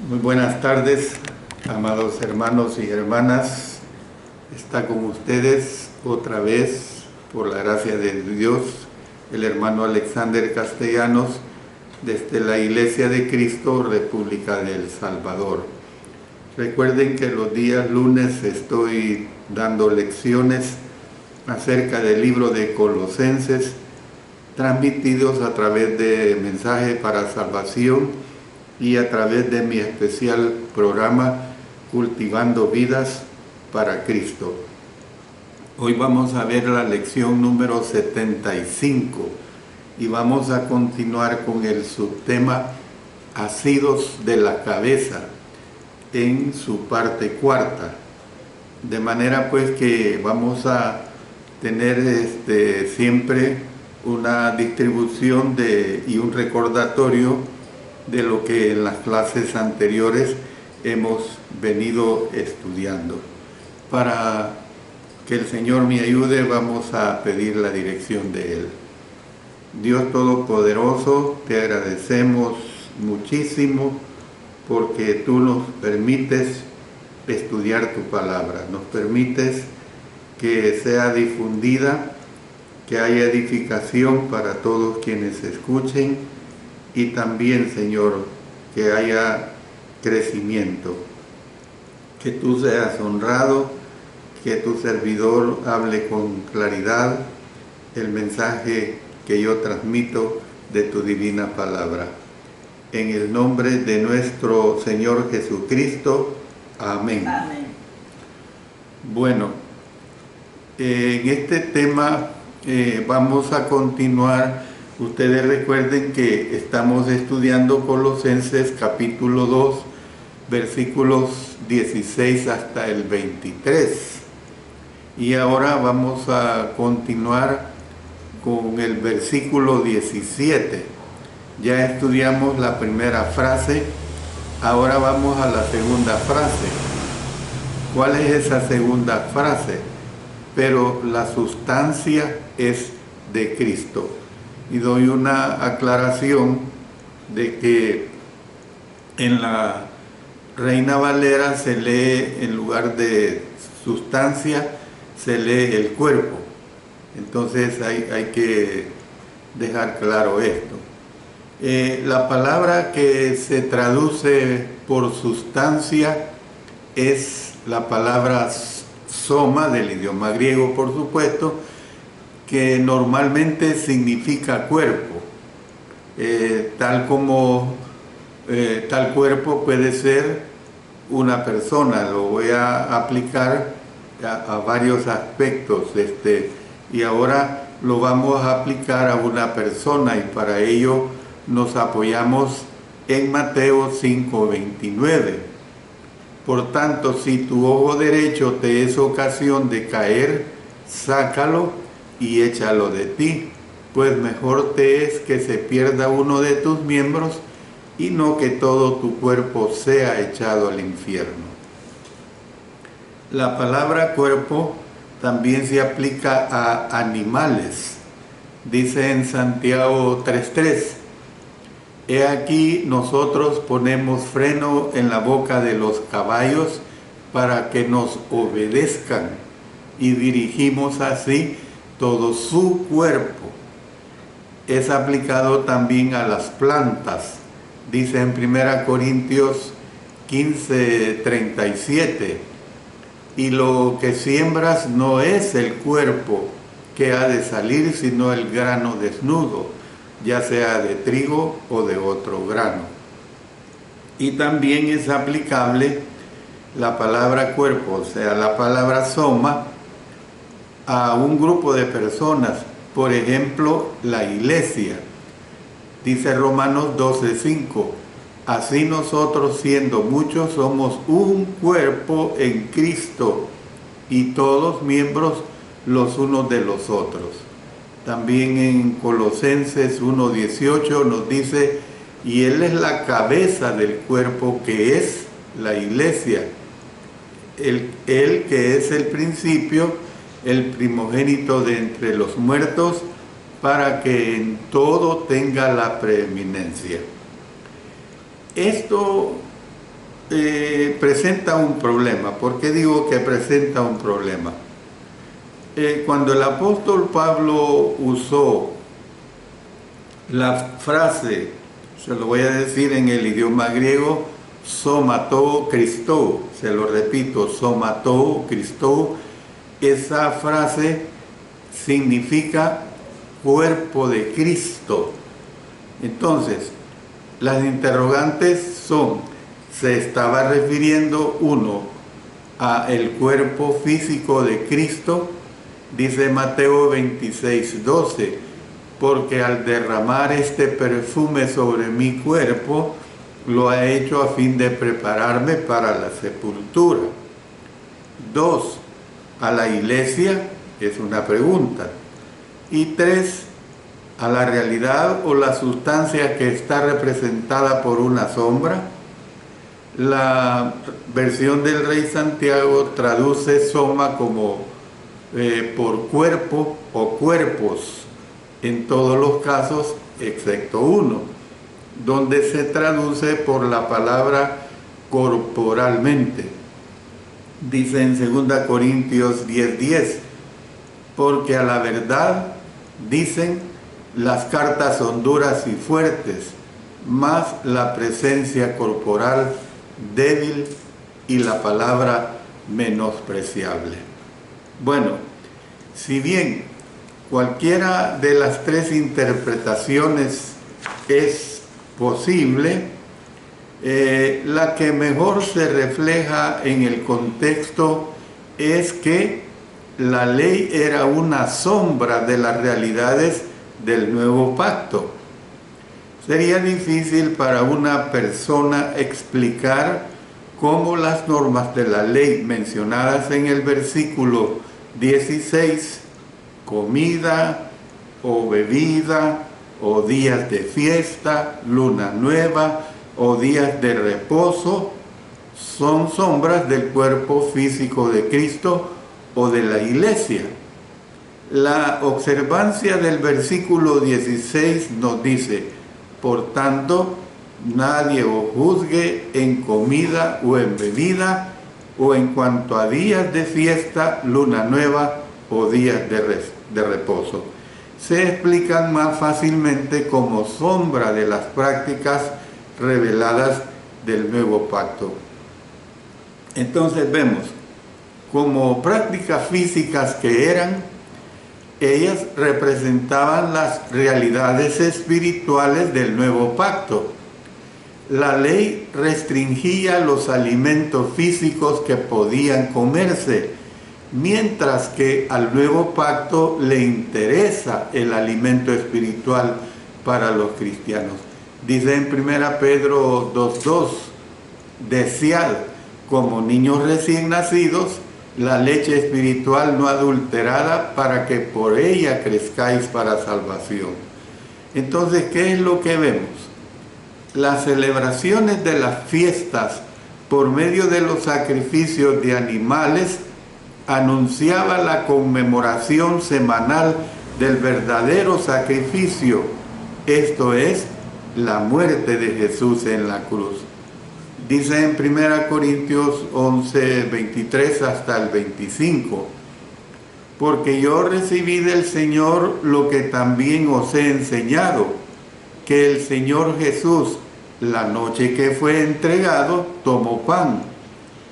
Muy buenas tardes, amados hermanos y hermanas. Está con ustedes otra vez, por la gracia de Dios, el hermano Alexander Castellanos, desde la Iglesia de Cristo, República del Salvador. Recuerden que los días lunes estoy dando lecciones acerca del libro de Colosenses, transmitidos a través de Mensaje para Salvación y a través de mi especial programa Cultivando Vidas para Cristo. Hoy vamos a ver la lección número 75 y vamos a continuar con el subtema Asidos de la cabeza en su parte cuarta. De manera pues que vamos a tener siempre una distribución y un recordatorio de lo que en las clases anteriores hemos venido estudiando. Para que el Señor me ayude, vamos a pedir la dirección de Él. Dios Todopoderoso, te agradecemos muchísimo porque tú nos permites estudiar tu palabra, nos permites que sea difundida, que haya edificación para todos quienes escuchen y también, Señor, que haya crecimiento, que tú seas honrado, que tu servidor hable con claridad el mensaje que yo transmito de tu divina palabra. En el nombre de nuestro Señor Jesucristo. Amén. Amén. Bueno, en este tema vamos a continuar. Ustedes recuerden que estamos estudiando Colosenses capítulo 2, versículos 16 hasta el 23. Y ahora vamos a continuar con el versículo 17. Ya estudiamos la primera frase, ahora vamos a la segunda frase. ¿Cuál es esa segunda frase? Pero la sustancia es de Cristo. Y doy una aclaración de que en la Reina Valera se lee, en lugar de sustancia, se lee el cuerpo. Entonces hay que dejar claro esto. La palabra que se traduce por sustancia es la palabra soma, del idioma griego por supuesto, que normalmente significa cuerpo. Tal cuerpo puede ser una persona. Lo voy a aplicar a varios aspectos, y ahora lo vamos a aplicar a una persona, y para ello nos apoyamos en Mateo 5:29. Por tanto, si tu ojo derecho te es ocasión de caer, sácalo y échalo de ti, pues mejor te es que se pierda uno de tus miembros y no que todo tu cuerpo sea echado al infierno. La palabra cuerpo también se aplica a animales. Dice en Santiago 3:3, he aquí nosotros ponemos freno en la boca de los caballos para que nos obedezcan y dirigimos así todo su cuerpo. Es aplicado también a las plantas. Dice en 1 Corintios 15:37, y lo que siembras no es el cuerpo que ha de salir, sino el grano desnudo, ya sea de trigo o de otro grano. Y también es aplicable la palabra cuerpo, o sea, la palabra soma, a un grupo de personas, por ejemplo, la iglesia. Dice Romanos 12:5, así nosotros siendo muchos somos un cuerpo en Cristo y todos miembros los unos de los otros. También en Colosenses 1:18 nos dice, y Él es la cabeza del cuerpo que es la iglesia, Él que es el principio, el primogénito de entre los muertos, para que en todo tenga la preeminencia. Esto presenta un problema. ¿Por qué digo que presenta un problema? Cuando el apóstol Pablo usó la frase, se lo voy a decir en el idioma griego, somató Christo, se lo repito, somató Christo, esa frase significa cuerpo de Cristo. Entonces, las interrogantes son, se estaba refiriendo uno a el cuerpo físico de Cristo, dice Mateo 26:12, porque al derramar este perfume sobre mi cuerpo, lo ha hecho a fin de prepararme para la sepultura. 2, a la iglesia, es una pregunta. Y 3, a la realidad o la sustancia que está representada por una sombra. La versión del Rey Santiago traduce soma como por cuerpo o cuerpos, en todos los casos excepto uno, donde se traduce por la palabra corporalmente. Dice en 2 Corintios 10:10, porque a la verdad, dicen, las cartas son duras y fuertes, mas la presencia corporal débil y la palabra menospreciable. Bueno, si bien cualquiera de las tres interpretaciones es posible, la que mejor se refleja en el contexto es que la ley era una sombra de las realidades del nuevo pacto. Sería difícil para una persona explicar cómo las normas de la ley mencionadas en el versículo 16, comida o bebida o días de fiesta, luna nueva o días de reposo, son sombras del cuerpo físico de Cristo o de la iglesia. La observancia del versículo 16 nos dice, por tanto, nadie os juzgue en comida o en bebida, o en cuanto a días de fiesta, luna nueva o días de reposo. Se explican más fácilmente como sombra de las prácticas reveladas del nuevo pacto. Entonces vemos, como prácticas físicas que eran, ellas representaban las realidades espirituales del nuevo pacto. La ley restringía los alimentos físicos que podían comerse, mientras que al nuevo pacto le interesa el alimento espiritual para los cristianos. Dice en 1 Pedro 2:2, desead como niños recién nacidos la leche espiritual no adulterada para que por ella crezcáis para salvación. Entonces, ¿qué es lo que vemos? Las celebraciones de las fiestas por medio de los sacrificios de animales anunciaba la conmemoración semanal del verdadero sacrificio, esto es, la muerte de Jesús en la cruz. Dice en 1 Corintios 11, 23 hasta el 25, porque yo recibí del Señor lo que también os he enseñado, que el Señor Jesús, la noche que fue entregado, tomó pan,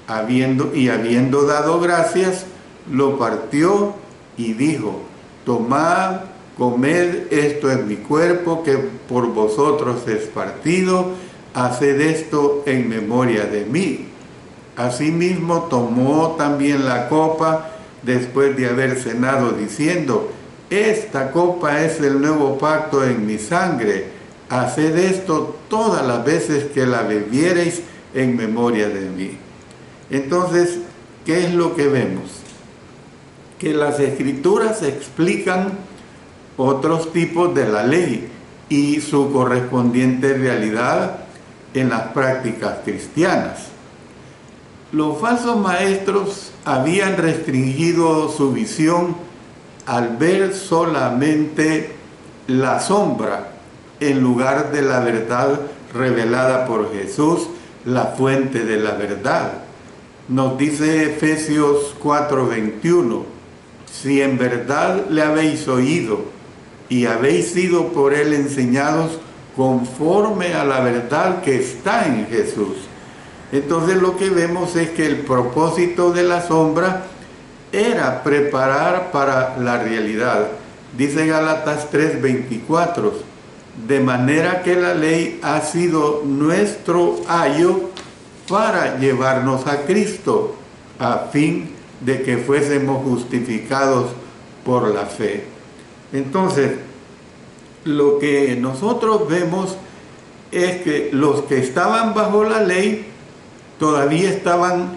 habiendo dado gracias, lo partió y dijo, tomad, comed, esto es mi cuerpo que por vosotros es partido, haced esto en memoria de mí. Asimismo tomó también la copa después de haber cenado, diciendo, esta copa es el nuevo pacto en mi sangre, haced esto todas las veces que la bebiereis en memoria de mí. Entonces, ¿qué es lo que vemos? Que las escrituras explican otros tipos de la ley y su correspondiente realidad en las prácticas cristianas. Los falsos maestros habían restringido su visión al ver solamente la sombra en lugar de la verdad revelada por Jesús la fuente de la verdad. Nos dice Efesios 4:21, si en verdad le habéis oído y habéis sido por él enseñados conforme a la verdad que está en Jesús. Entonces lo que vemos es que el propósito de la sombra era preparar para la realidad. Dice Gálatas 3:24, de manera que la ley ha sido nuestro ayo para llevarnos a Cristo, a fin de que fuésemos justificados por la fe. Entonces, lo que nosotros vemos es que los que estaban bajo la ley todavía estaban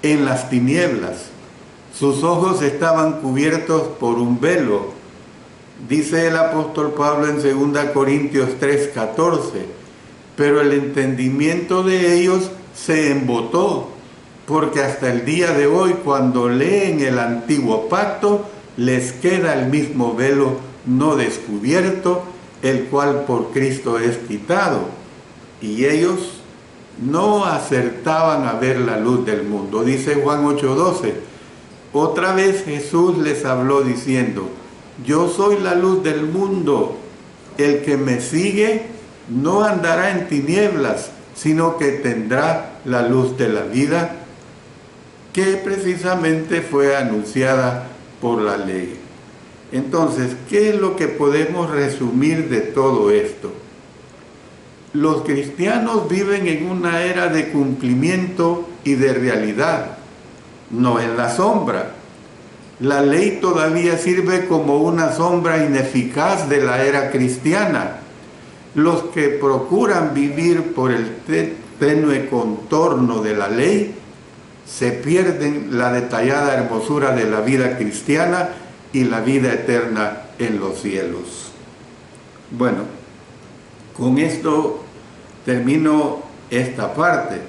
en las tinieblas. Sus ojos estaban cubiertos por un velo. Dice el apóstol Pablo en 2 Corintios 3:14, pero el entendimiento de ellos se embotó, porque hasta el día de hoy, cuando leen el antiguo pacto, les queda el mismo velo no descubierto, el cual por Cristo es quitado, y ellos no acertaban a ver la luz del mundo. Dice Juan 8:12, otra vez Jesús les habló diciendo, yo soy la luz del mundo, el que me sigue no andará en tinieblas, sino que tendrá la luz de la vida, que precisamente fue anunciada por la ley. Entonces, ¿qué es lo que podemos resumir de todo esto? Los cristianos viven en una era de cumplimiento y de realidad, no en la sombra. La ley todavía sirve como una sombra ineficaz de la era cristiana. Los que procuran vivir por el tenue contorno de la ley se pierden la detallada hermosura de la vida cristiana y la vida eterna en los cielos. Bueno, con esto termino esta parte.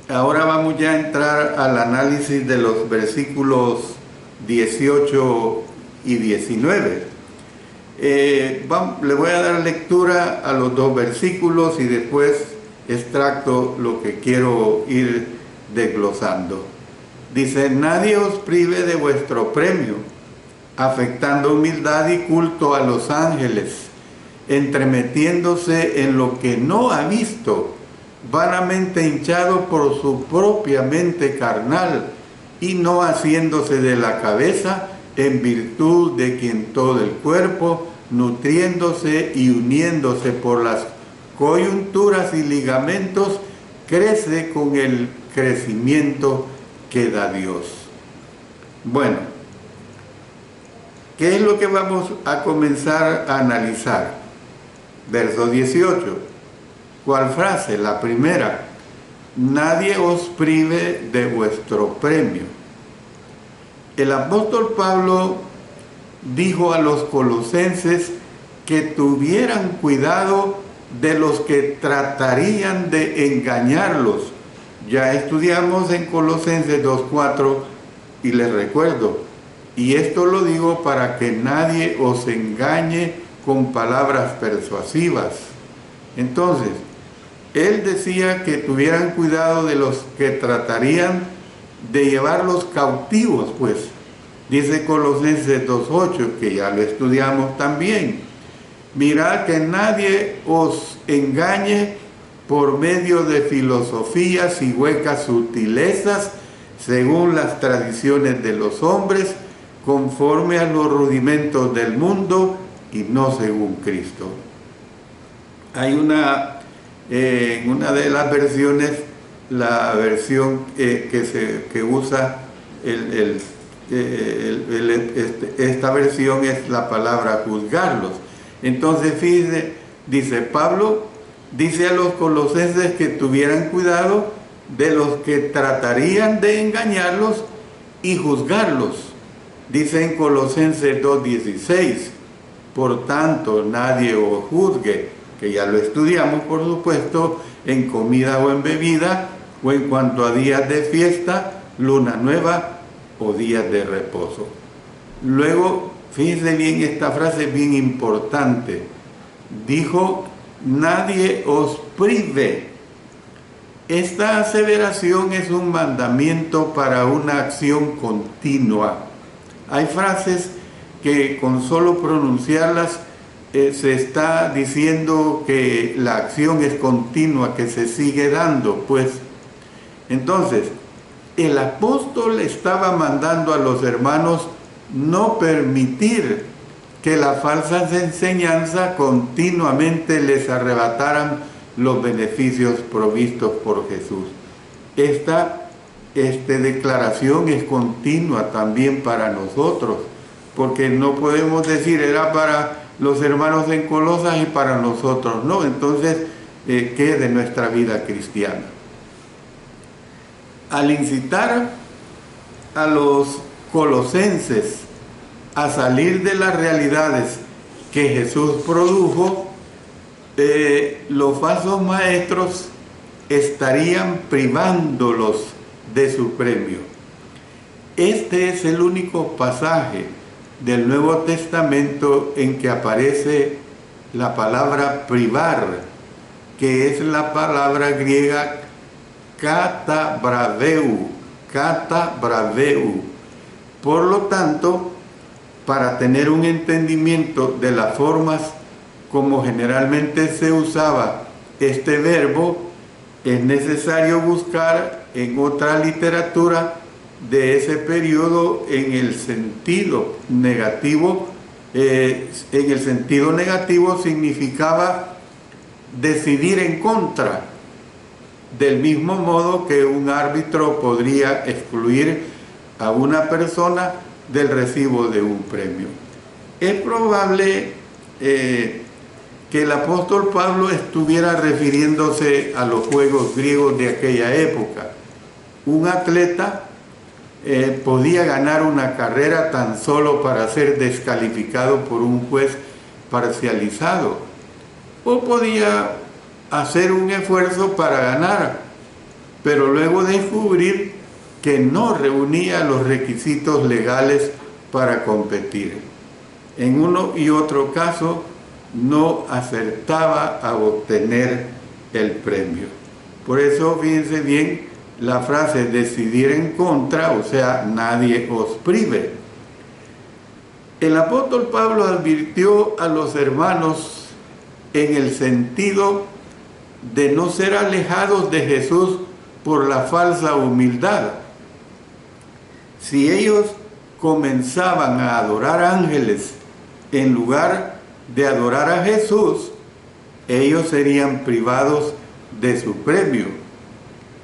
Ahora vamos ya a entrar al análisis de los versículos 18 y 19. Le voy a dar lectura a los dos versículos y después extracto lo que quiero ir desglosando. Dice, nadie os prive de vuestro premio, afectando humildad y culto a los ángeles, entremetiéndose en lo que no ha visto, vanamente hinchado por su propia mente carnal, y no haciéndose de la cabeza, en virtud de quien todo el cuerpo, nutriéndose y uniéndose por las coyunturas y ligamentos, crece con el crecimiento que da Dios. Bueno, ¿qué es lo que vamos a comenzar a analizar? Verso 18. ¿Cuál frase? La primera. Nadie os prive de vuestro premio. El apóstol Pablo dijo a los colosenses que tuvieran cuidado de los que tratarían de engañarlos. Ya estudiamos en Colosenses 2:4 y les recuerdo, y esto lo digo para que nadie os engañe con palabras persuasivas. Entonces, él decía que tuvieran cuidado de los que tratarían de llevarlos cautivos, pues. Dice Colosenses 2:8, que ya lo estudiamos también. Mirad que nadie os engañe por medio de filosofías y huecas sutilezas, según las tradiciones de los hombres, conforme a los rudimentos del mundo y no según Cristo. Hay en una de las versiones, la versión que usa esta versión es la palabra juzgarlos. Entonces, fíjense, dice Pablo, dice a los colosenses que tuvieran cuidado de los que tratarían de engañarlos y juzgarlos. Dice en Colosenses 2:16, por tanto nadie os juzgue, que ya lo estudiamos por supuesto, en comida o en bebida, o en cuanto a días de fiesta, luna nueva o días de reposo. Luego, fíjense bien, esta frase es bien importante. Dijo, nadie os prive. Esta aseveración es un mandamiento para una acción continua. Hay frases que con solo pronunciarlas se está diciendo que la acción es continua, que se sigue dando, pues. Entonces, el apóstol estaba mandando a los hermanos no permitir que las falsas enseñanzas continuamente les arrebataran los beneficios provistos por Jesús. Esta declaración es continua también para nosotros, porque no podemos decir era para los hermanos en Colosas y para nosotros no. Entonces, ¿qué de nuestra vida cristiana? Al incitar a los colosenses a salir de las realidades que Jesús produjo, los falsos maestros estarían privándolos de su premio. Este es el único pasaje del Nuevo Testamento en que aparece la palabra privar, que es la palabra griega katabraveu. Por lo tanto, para tener un entendimiento de las formas como generalmente se usaba este verbo, es necesario buscar en otra literatura de ese periodo en el sentido negativo. En el sentido negativo significaba decidir en contra, del mismo modo que un árbitro podría excluir a una persona del recibo de un premio. Es probable que el apóstol Pablo estuviera refiriéndose a los juegos griegos de aquella época. Un atleta podía ganar una carrera tan solo para ser descalificado por un juez parcializado, o podía hacer un esfuerzo para ganar, pero luego descubrir que no reunía los requisitos legales para competir. En uno y otro caso, no acertaba a obtener el premio. Por eso, fíjense bien, la frase decidir en contra, o sea, nadie os prive. El apóstol Pablo advirtió a los hermanos en el sentido de no ser alejados de Jesús por la falsa humildad. Si ellos comenzaban a adorar ángeles en lugar de adorar a Jesús, ellos serían privados de su premio.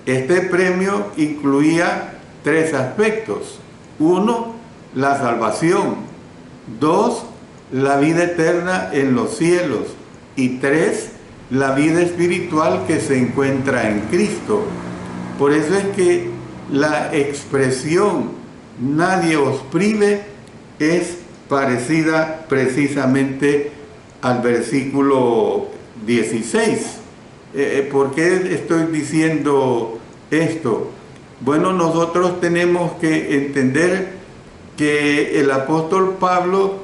Este premio incluía 3 aspectos. 1, la salvación. 2, la vida eterna en los cielos. Y 3, la vida espiritual que se encuentra en Cristo. Por eso es que la expresión nadie os prive es parecida precisamente al versículo 16. ¿Por qué estoy diciendo esto? Bueno, nosotros tenemos que entender que el apóstol Pablo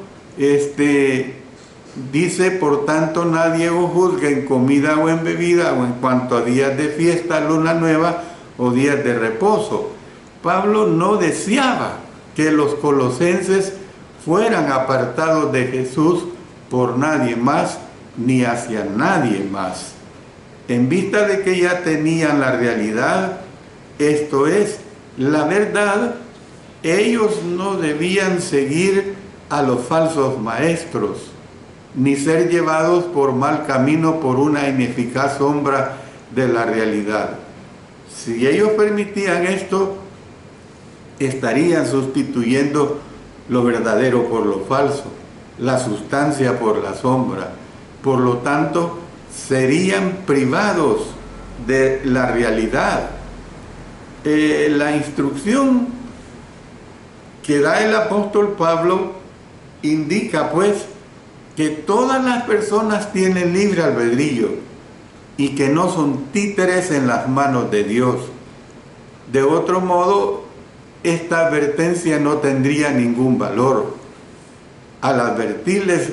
dice, por tanto, nadie os juzgue en comida o en bebida o en cuanto a días de fiesta, luna nueva o días de reposo. Pablo no deseaba que los colosenses fueran apartados de Jesús por nadie más ni hacia nadie más. En vista de que ya tenían la realidad, esto es, la verdad, ellos no debían seguir a los falsos maestros, ni ser llevados por mal camino por una ineficaz sombra de la realidad. Si ellos permitían esto, estarían sustituyendo lo verdadero por lo falso, la sustancia por la sombra. Por lo tanto, serían privados de la realidad. La instrucción que da el apóstol Pablo indica, pues, que todas las personas tienen libre albedrío y que no son títeres en las manos de Dios. De otro modo, esta advertencia no tendría ningún valor. Al advertirles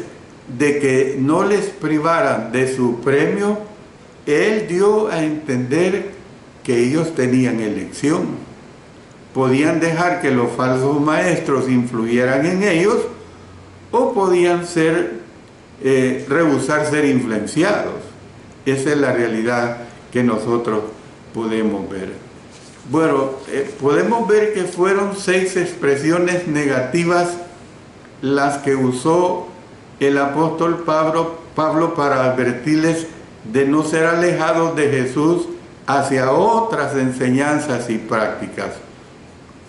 de que no les privaran de su premio, él dio a entender que ellos tenían elección. Podían dejar que los falsos maestros influyeran en ellos, o podían rehusar ser influenciados. Esa es la realidad que nosotros podemos ver. Bueno, podemos ver que fueron 6 expresiones negativas las que usó el apóstol Pablo para advertirles de no ser alejados de Jesús hacia otras enseñanzas y prácticas.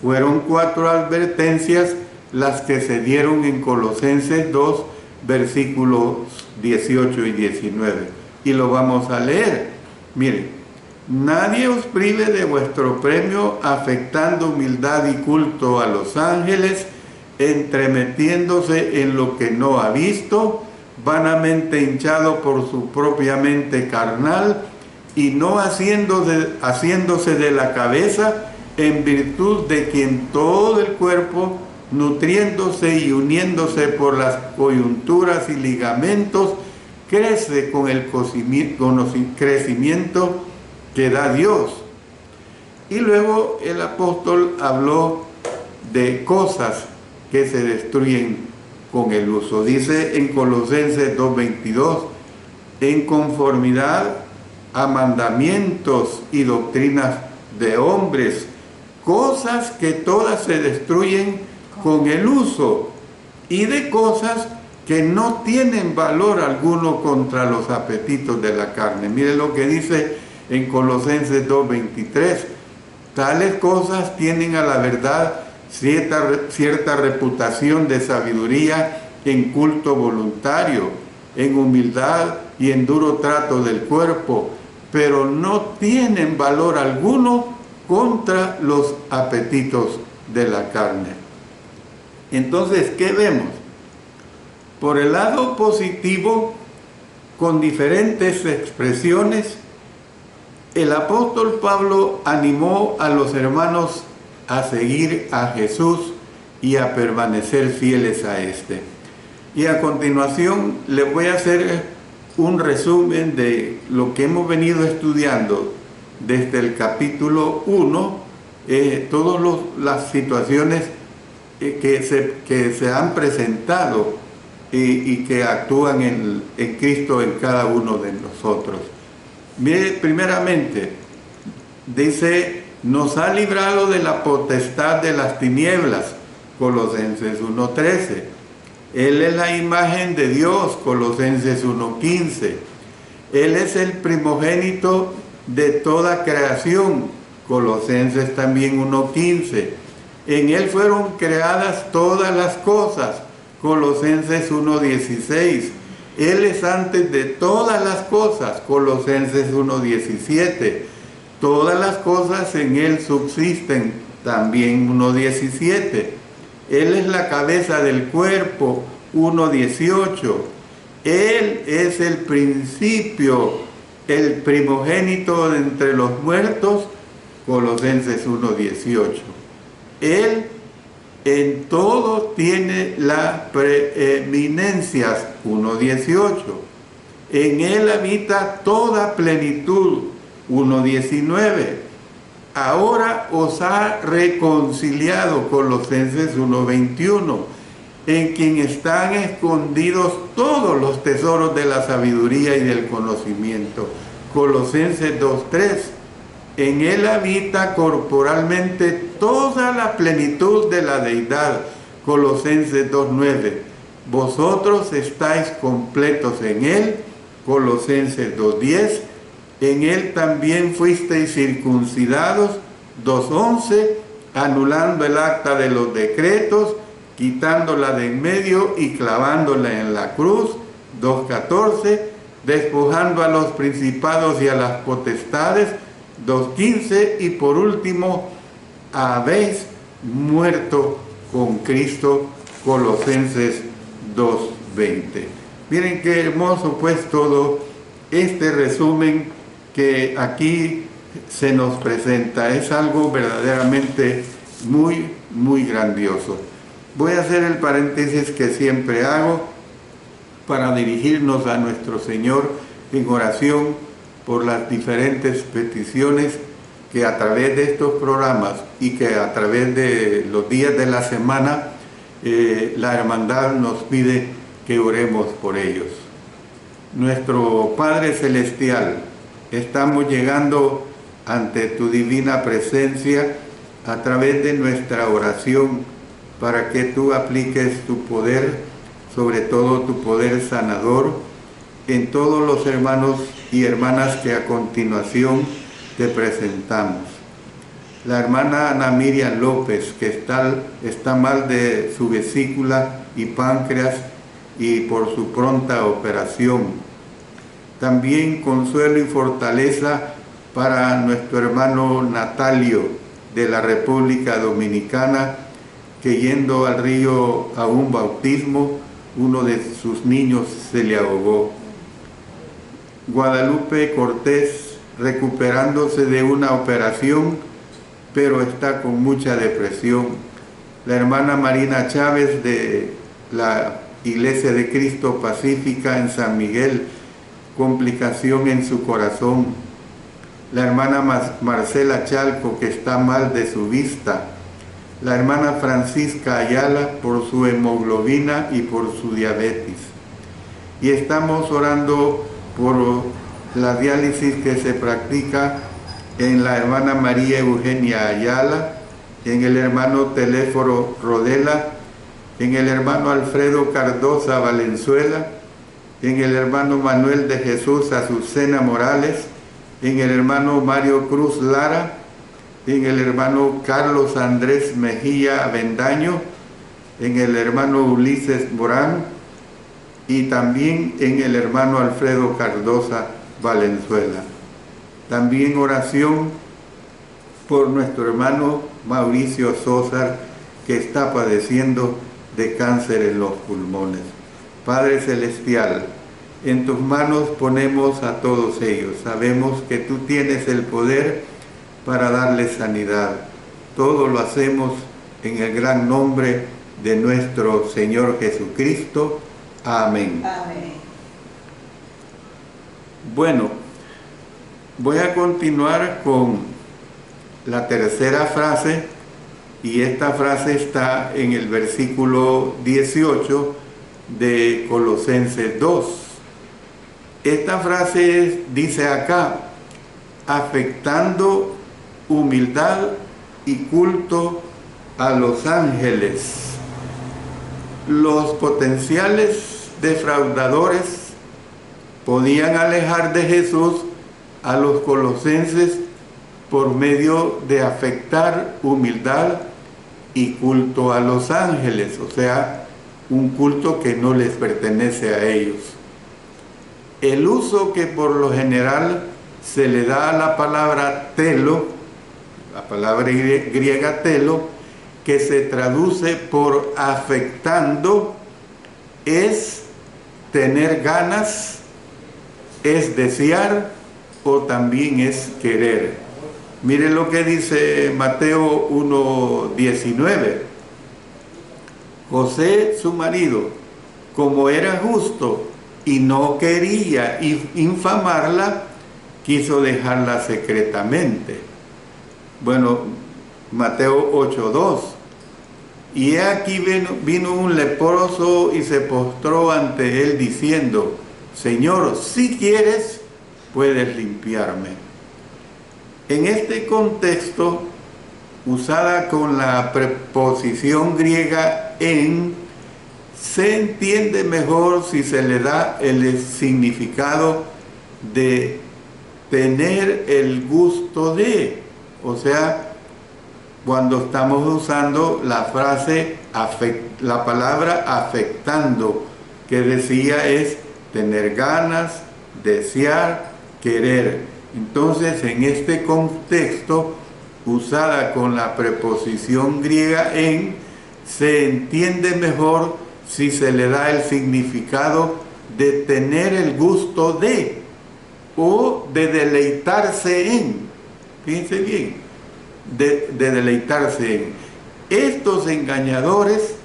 Fueron 4 advertencias las que se dieron en Colosenses 2, versículos 18 y 19. Y lo vamos a leer. Miren: nadie os prive de vuestro premio, afectando humildad y culto a los ángeles, entremetiéndose en lo que no ha visto, vanamente hinchado por su propia mente carnal, y no haciéndose de la cabeza, en virtud de quien todo el cuerpo, nutriéndose y uniéndose por las coyunturas y ligamentos, crece con el crecimiento que da Dios. Y luego el apóstol habló de cosas que se destruyen con el uso. Dice en Colosenses 2:22, en conformidad a mandamientos y doctrinas de hombres, cosas que todas se destruyen con el uso, y de cosas que no tienen valor alguno contra los apetitos de la carne. Miren lo que dice en Colosenses 2:23, tales cosas tienen a la verdad cierta reputación de sabiduría en culto voluntario, en humildad y en duro trato del cuerpo, pero no tienen valor alguno contra los apetitos de la carne. Entonces, ¿qué vemos? Por el lado positivo, con diferentes expresiones, el apóstol Pablo animó a los hermanos a seguir a Jesús y a permanecer fieles a éste. Y a continuación les voy a hacer un resumen de lo que hemos venido estudiando desde el capítulo 1, todas las situaciones que se han presentado y que actúan en Cristo en cada uno de nosotros. Mire, primeramente, dice, nos ha librado de la potestad de las tinieblas, Colosenses 1:13. Él es la imagen de Dios, Colosenses 1:15. Él es el primogénito de toda creación, Colosenses también 1:15. En Él fueron creadas todas las cosas, Colosenses 1:16. Él es antes de todas las cosas, Colosenses 1:17. Todas las cosas en Él subsisten, también 1:17. Él es la cabeza del cuerpo, 1:18. Él es el principio, el primogénito de entre los muertos, Colosenses 1:18. Él en todo tiene la preeminencia, 1:18. En Él habita toda plenitud, 1:19. Ahora os ha reconciliado, Colosenses 1:21, en quien están escondidos todos los tesoros de la sabiduría y del conocimiento, Colosenses 2:3. En Él habita corporalmente toda la plenitud de la deidad, Colosenses 2:9. Vosotros estáis completos en Él, Colosenses 2:10. En Él también fuisteis circuncidados, 2:11, anulando el acta de los decretos, quitándola de en medio y clavándola en la cruz, 2:14, despojando a los principados y a las potestades, 2:15, y por último, habéis muerto con Cristo, Colosenses 2:20. Miren qué hermoso pues todo este resumen que aquí se nos presenta. Es algo verdaderamente muy, muy grandioso. Voy a hacer el paréntesis que siempre hago para dirigirnos a nuestro Señor en oración por las diferentes peticiones que a través de estos programas y que a través de los días de la semana, la hermandad nos pide que oremos por ellos. Nuestro Padre Celestial, estamos llegando ante tu divina presencia a través de nuestra oración para que tú apliques tu poder, sobre todo tu poder sanador, en todos los hermanos y hermanas que a continuación te presentamos. La hermana Ana Miriam López, que está mal de su vesícula y páncreas y por su pronta operación. También consuelo y fortaleza para nuestro hermano Natalio de la República Dominicana, que yendo al río a un bautismo, uno de sus niños se le ahogó. Guadalupe Cortés, recuperándose de una operación, pero está con mucha depresión. La hermana Marina Chávez de la Iglesia de Cristo Pacífica en San Miguel, complicación en su corazón. La hermana Marcela Chalco, que está mal de su vista. La hermana Francisca Ayala por su hemoglobina y por su diabetes. Y estamos orando por la diálisis que se practica en la hermana María Eugenia Ayala, en el hermano Teléforo Rodela, en el hermano Alfredo Cardosa Valenzuela, en el hermano Manuel de Jesús Azucena Morales, en el hermano Mario Cruz Lara, en el hermano Carlos Andrés Mejía Avendaño, en el hermano Ulises Morán y también en el hermano Alfredo Cardosa Valenzuela. También oración por nuestro hermano Mauricio Sosa, que está padeciendo de cáncer en los pulmones. Padre Celestial, en tus manos ponemos a todos ellos. Sabemos que tú tienes el poder para darles sanidad. Todo lo hacemos en el gran nombre de nuestro Señor Jesucristo. Amén. Amén. Bueno, voy a continuar con la tercera frase, y esta frase está en el versículo 18 de Colosenses 2. Esta frase dice acá: afectando humildad y culto a los ángeles. Los potenciales defraudadores podían alejar de Jesús a los colosenses por medio de afectar humildad y culto a los ángeles, o sea, un culto que no les pertenece a ellos. El uso que por lo general se le da a la palabra telo, la palabra griega telo, que se traduce por afectando, es tener ganas, es desear o también es querer. Miren lo que dice Mateo 1:19. José, su marido, como era justo y no quería infamarla, quiso dejarla secretamente. Bueno, Mateo 8:2. Y he aquí vino un leproso y se postró ante él diciendo: Señor, si quieres, puedes limpiarme. En este contexto, usada con la preposición griega en, se entiende mejor si se le da el significado de tener el gusto de, o sea, cuando estamos usando la frase, la palabra afectando, que decía es tener ganas, desear, querer. Entonces, en este contexto, usada con la preposición griega en, se entiende mejor si se le da el significado de tener el gusto de o de deleitarse en. Fíjense bien, de deleitarse en. Estos engañadores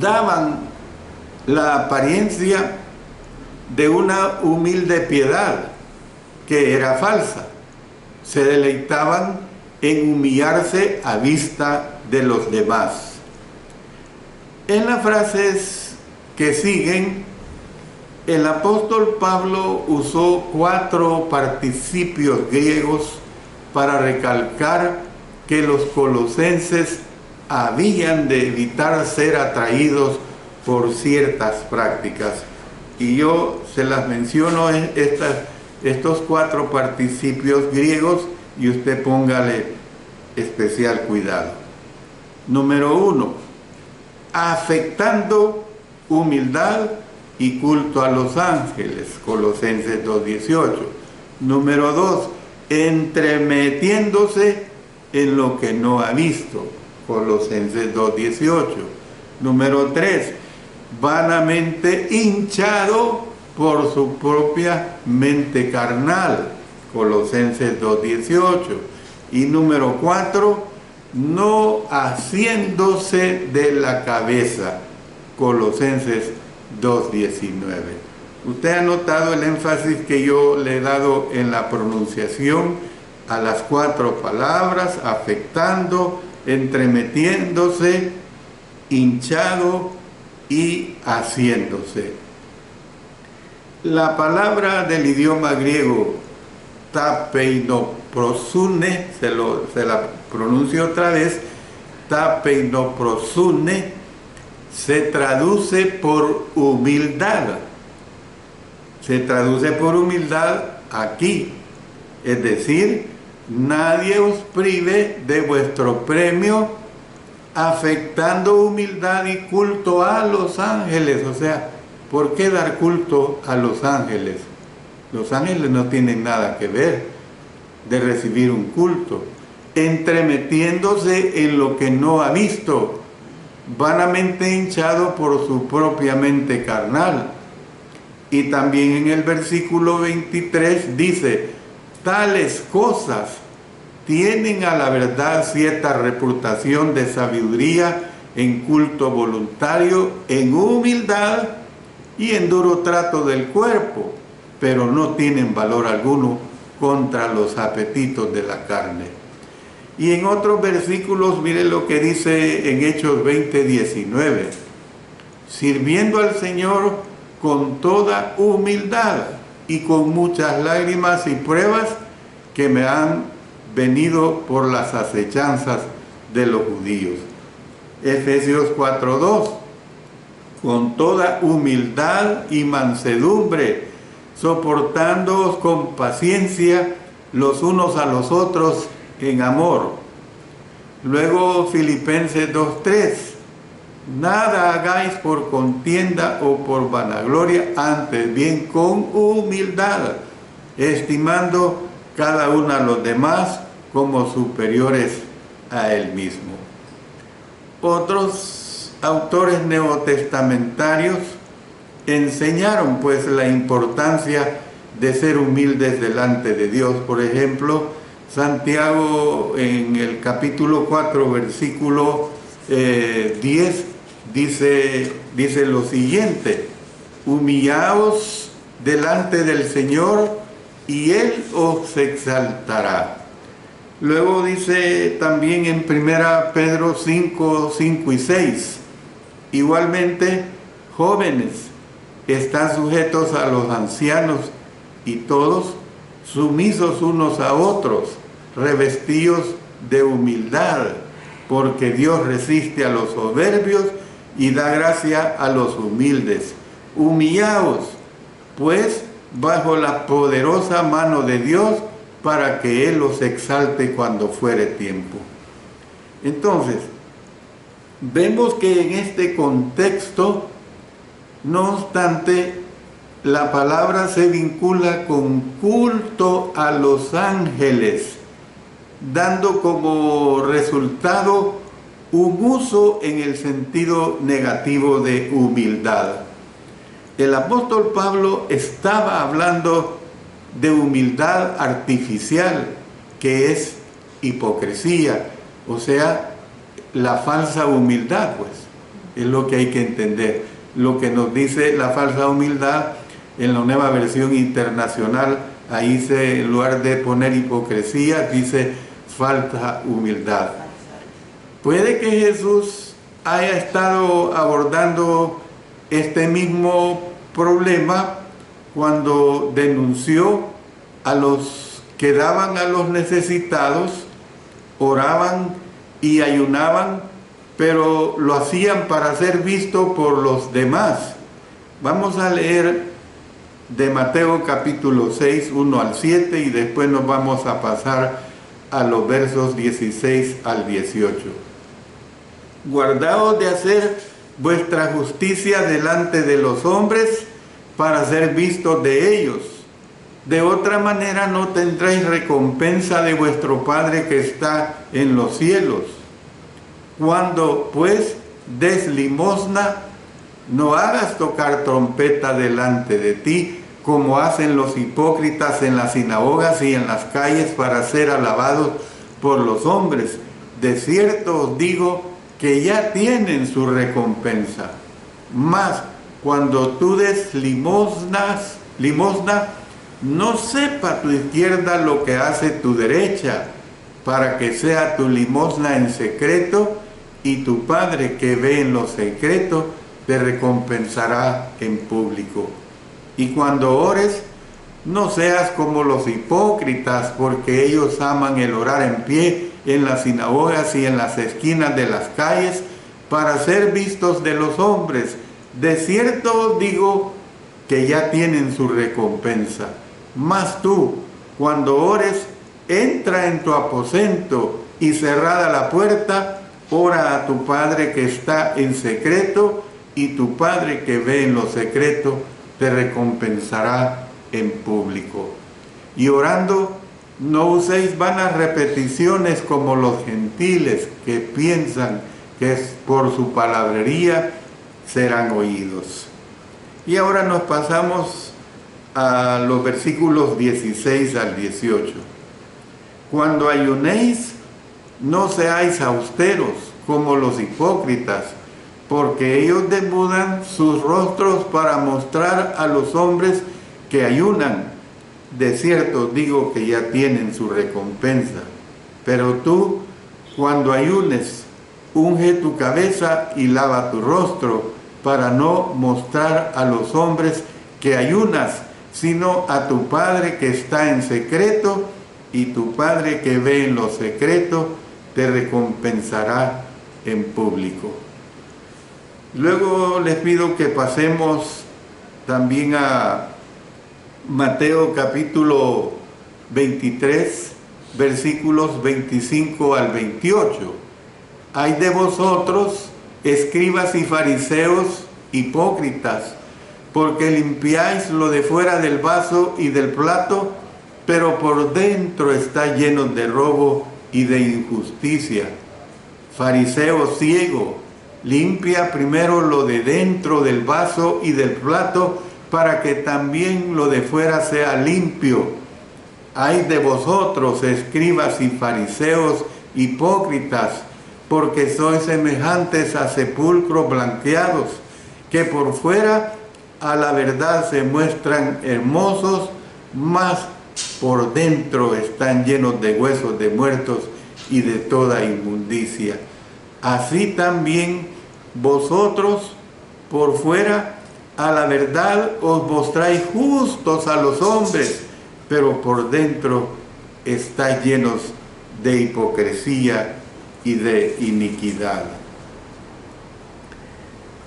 daban la apariencia de una humilde piedad que era falsa. se deleitaban en humillarse a vista de los demás. En las frases que siguen, el apóstol Pablo usó 4 participios griegos para recalcar que los colosenses habían de evitar ser atraídos por ciertas prácticas. Y yo se las menciono en estos 4 participios griegos y usted póngale especial cuidado. Número 1, afectando humildad y culto a los ángeles, Colosenses 2:18. Número 2, entremetiéndose en lo que no ha visto, Colosenses 2:18. Número 3, vanamente hinchado por su propia mente carnal, Colosenses 2:18. Y número 4, no haciéndose de la cabeza, Colosenses 2:19. Usted ha notado el énfasis que yo le he dado en la pronunciación a las 4 palabras: afectando, entremetiéndose, hinchado y haciéndose. La palabra del idioma griego tapeinoprosune, se la pronuncio otra vez, tapeinoprosune, se traduce por humildad. Se traduce por humildad aquí. Es decir, nadie os prive de vuestro premio, afectando humildad y culto a los ángeles. O sea, ¿por qué dar culto a los ángeles? Los ángeles no tienen nada que ver de recibir un culto. Entremetiéndose en lo que no ha visto, vanamente hinchado por su propia mente carnal. Y también en el versículo 23 dice: tales cosas tienen a la verdad cierta reputación de sabiduría en culto voluntario, en humildad y en duro trato del cuerpo, pero no tienen valor alguno contra los apetitos de la carne. Y en otros versículos, mire lo que dice en Hechos 20:19: sirviendo al Señor con toda humildad y con muchas lágrimas y pruebas que me han venido por las acechanzas de los judíos. Efesios 4:2: con toda humildad y mansedumbre, soportándoos con paciencia los unos a los otros en amor. Luego Filipenses 2:3: nada hagáis por contienda o por vanagloria, antes bien con humildad, estimando cada uno a los demás como superiores a él mismo. Otros autores neotestamentarios enseñaron pues la importancia de ser humildes delante de Dios. Por ejemplo, Santiago en el capítulo 4, versículo 10, dice lo siguiente: humillaos delante del Señor y Él os exaltará. Luego dice también en 1 Pedro 5 y 6: igualmente, jóvenes, están sujetos a los ancianos, y todos sumisos unos a otros, revestidos de humildad, porque Dios resiste a los soberbios y da gracia a los humildes. Humillaos, pues, bajo la poderosa mano de Dios, para que Él los exalte cuando fuere tiempo. Entonces, vemos que en este contexto, no obstante, la palabra se vincula con culto a los ángeles, dando como resultado un uso en el sentido negativo de humildad. El apóstol Pablo estaba hablando de humildad artificial, que es hipocresía, o sea, la falsa humildad, pues, es lo que hay que entender. Lo que nos dice la falsa humildad en la Nueva Versión Internacional Ahí en lugar de poner hipocresía, dice falta humildad. Puede que Jesús haya estado abordando este mismo problema cuando denunció a los que daban a los necesitados, oraban y ayunaban, pero lo hacían para ser visto por los demás. Vamos a leer de Mateo capítulo 6, 1 al 7, y después nos vamos a pasar a los versos 16 al 18. Guardaos de hacer vuestra justicia delante de los hombres para ser vistos de ellos. De otra manera no tendréis recompensa de vuestro Padre que está en los cielos. Cuando pues des limosna, no hagas tocar trompeta delante de ti, como hacen los hipócritas en las sinagogas y en las calles para ser alabados por los hombres. De cierto os digo que ya tienen su recompensa. Mas cuando tú des limosna, no sepa tu izquierda lo que hace tu derecha, para que sea tu limosna en secreto, y tu Padre que ve en lo secreto te recompensará en público. Y cuando ores, no seas como los hipócritas, porque ellos aman el orar en pie en las sinagogas y en las esquinas de las calles, para ser vistos de los hombres. De cierto os digo que ya tienen su recompensa. Mas tú, cuando ores, entra en tu aposento y cerrada la puerta, ora a tu Padre que está en secreto, y tu Padre que ve en lo secreto te recompensará en público. Y orando, no uséis vanas repeticiones como los gentiles, que piensan que por su palabrería serán oídos. Y ahora nos pasamos a los versículos 16 al 18. Cuando ayunéis, no seáis austeros como los hipócritas, porque ellos demudan sus rostros para mostrar a los hombres que ayunan. De cierto digo que ya tienen su recompensa. Pero tú, cuando ayunes, unge tu cabeza y lava tu rostro, para no mostrar a los hombres que ayunas, sino a tu Padre que está en secreto, y tu Padre que ve en lo secreto te recompensará en público. Luego les pido que pasemos también a Mateo capítulo 23, versículos 25 al 28. Ay de vosotros, escribas y fariseos, hipócritas, porque limpiáis lo de fuera del vaso y del plato, pero por dentro está lleno de robo y de injusticia. Fariseo ciego, limpia primero lo de dentro del vaso y del plato, para que también lo de fuera sea limpio. Ay de vosotros, escribas y fariseos, hipócritas, porque sois semejantes a sepulcros blanqueados, que por fuera a la verdad se muestran hermosos, mas por dentro están llenos de huesos de muertos y de toda inmundicia. Así también vosotros por fuera a la verdad os mostráis justos a los hombres, pero por dentro estáis llenos de hipocresía y de iniquidad.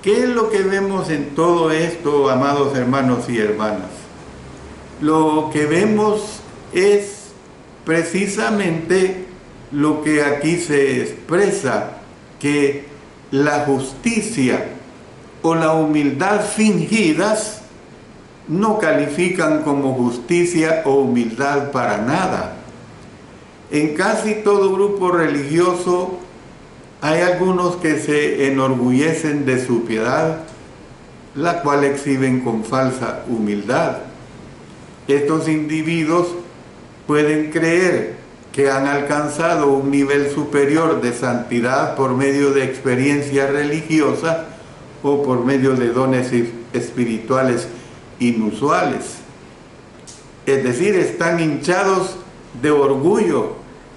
¿Qué es lo que vemos en todo esto, amados hermanos y hermanas? Lo que vemos es precisamente lo que aquí se expresa, que la justicia o la humildad fingidas no califican como justicia o humildad para nada. En casi todo grupo religioso hay algunos que se enorgullecen de su piedad, la cual exhiben con falsa humildad. Estos individuos pueden creer que han alcanzado un nivel superior de santidad por medio de experiencias religiosas o por medio de dones espirituales inusuales. es decir, están hinchados de orgullo,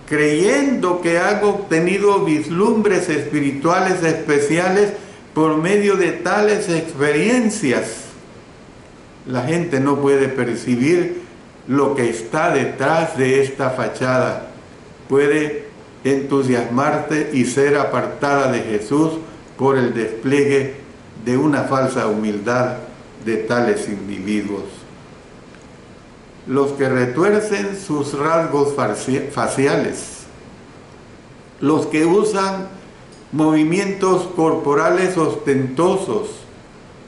creyendo que han obtenido vislumbres espirituales especiales por medio de tales experiencias. La gente no puede percibir lo que está detrás de esta fachada. Puede entusiasmarte y ser apartada de Jesús por el despliegue de una falsa humildad de tales individuos. Los que retuercen sus rasgos faciales, los que usan movimientos corporales ostentosos,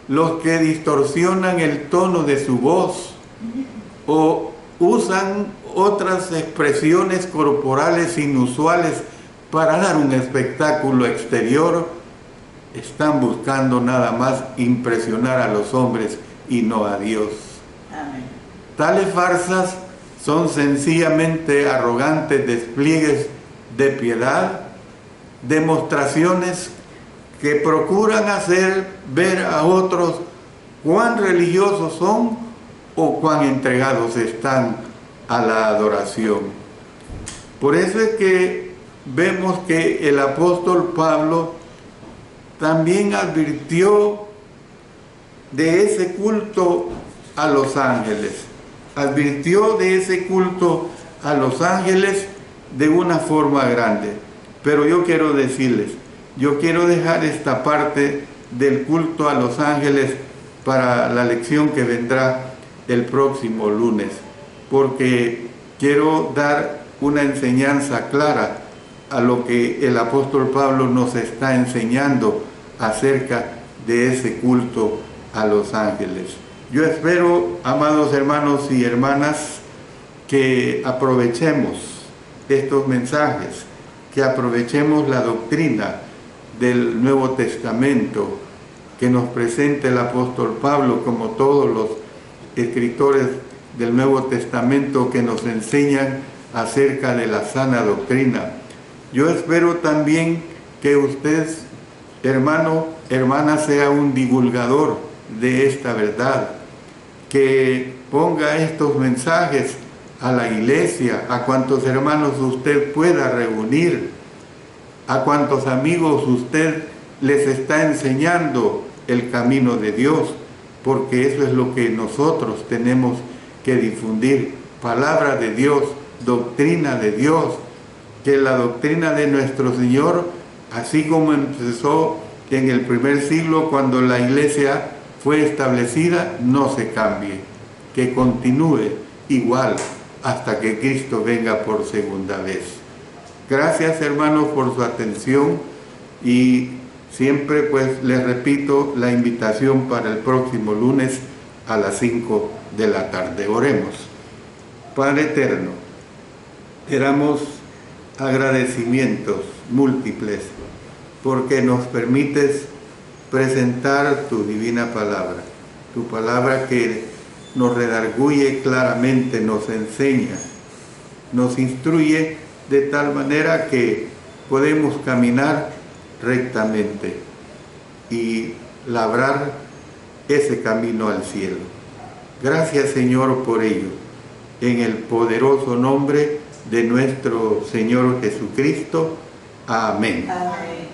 los que distorsionan el tono de su voz o usan otras expresiones corporales inusuales para dar un espectáculo exterior, están buscando nada más impresionar a los hombres y no a Dios. Amén. Tales farsas son sencillamente arrogantes despliegues de piedad, demostraciones que procuran hacer ver a otros cuán religiosos son o cuán entregados están a la adoración. Por eso es que vemos que el apóstol Pablo también advirtió de ese culto a los ángeles. Advirtió de ese culto a los ángeles de una forma grande. Pero yo quiero decirles, yo quiero dejar esta parte del culto a los ángeles para la lección que vendrá el próximo lunes, porque quiero dar una enseñanza clara a lo que el apóstol Pablo nos está enseñando acerca de ese culto a los ángeles. Yo espero, amados hermanos y hermanas, que aprovechemos estos mensajes, que aprovechemos la doctrina del Nuevo Testamento que nos presenta el apóstol Pablo, como todos los escritores del Nuevo Testamento que nos enseñan acerca de la sana doctrina. Yo espero también que usted, hermano, hermana, sea un divulgador de esta verdad, que ponga estos mensajes a la iglesia, a cuantos hermanos usted pueda reunir, a cuantos amigos usted les está enseñando el camino de Dios, porque eso es lo que nosotros tenemos que difundir, palabra de Dios, doctrina de Dios, que la doctrina de nuestro Señor, así como empezó en el primer siglo cuando la iglesia fue establecida, no se cambie, que continúe igual hasta que Cristo venga por segunda vez. Gracias, hermanos, por su atención y siempre pues les repito la invitación para el próximo lunes a las 5 de la tarde. Oremos. Padre eterno, te damos agradecimientos múltiples porque nos permites presentar tu divina palabra, tu palabra que nos redarguye claramente, nos enseña, nos instruye de tal manera que podemos caminar rectamente y labrar ese camino al cielo. Gracias, Señor, por ello, en el poderoso nombre de nuestro Señor Jesucristo. Amén. Amén.